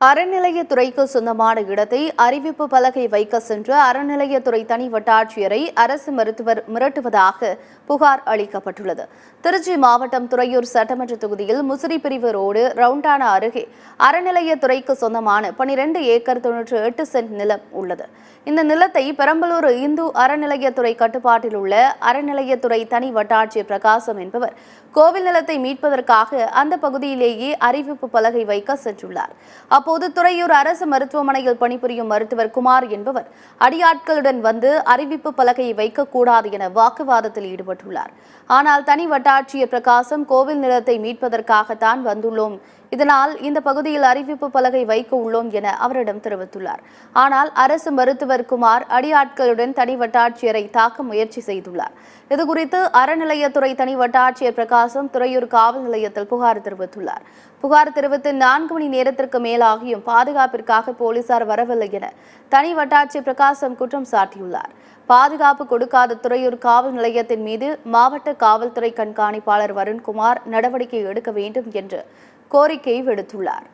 அறநிலையத்துறைக்கு சொந்தமான இடத்தை அறிவிப்பு பலகை வைக்க சென்ற அறநிலையத்துறை தனி வட்டாட்சியரை அரசு மருத்துவர் மிரட்டுவதாக புகார் அளிக்கப்பட்டுள்ளது. திருச்சி மாவட்டம் துறையூர் சட்டமன்ற தொகுதியில் முசிறி பிரிவு ரோடு ரவுண்டானா அருகே அறநிலையத்துறைக்கு சொந்தமான 12 ஏக்கர் 98 சென்ட் நிலம் உள்ளது. இந்த நிலத்தை பெரம்பலூர் இந்து அறநிலையத்துறை கட்டுப்பாட்டில் உள்ள அறநிலையத்துறை தனி வட்டாட்சியர் பிரகாசம் என்பவர் கோவில் நிலத்தை மீட்பதற்காக அந்த பகுதியிலேயே அறிவிப்பு பலகை வைக்க சென்றுள்ளார். அப்போது துறையூர் அரசு மருத்துவமனையில் பணிபுரியும் மருத்துவர் குமார் என்பவர் அடியாட்களுடன் வந்து அறிவிப்பு பலகையை வைக்கக்கூடாது என வாக்குவாதத்தில் ஈடுபட்டுள்ளார். ஆனால் தனி வட்டாட்சியர் பிரகாசம் கோவில் நிலத்தை மீட்பதற்காகத்தான் வந்துள்ளோம், இதனால் இந்த பகுதியில் அறிவிப்பு பலகை வைக்க உள்ளோம் என அவரிடம் தெரிவித்துள்ளார். ஆனால் அரசு மருத்துவர் குமார் அடியாட்களுடன் தனி வட்டாட்சியரை தாக்க முயற்சி செய்துள்ளார். இதுகுறித்து அறநிலையத்துறை தனி வட்டாட்சியர் பிரகாசம் துறையூர் காவல் நிலையத்தில் புகார் தெரிவித்துள்ளார். புகார் தெரிவித்து 4 மணி நேரத்திற்கு மேலாகியும் பாதுகாப்பிற்காக போலீசார் வரவில்லை என தனி வட்டாட்சியர் பிரகாசம் குற்றம் சாட்டியுள்ளார். பாதுகாப்பு கொடுக்காத துறையூர் காவல் நிலையத்தின் மீது மாவட்ட காவல்துறை கண்காணிப்பாளர் வருண்குமார் நடவடிக்கை எடுக்க வேண்டும் என்று கோரிக்கை விடுத்துள்ளார்.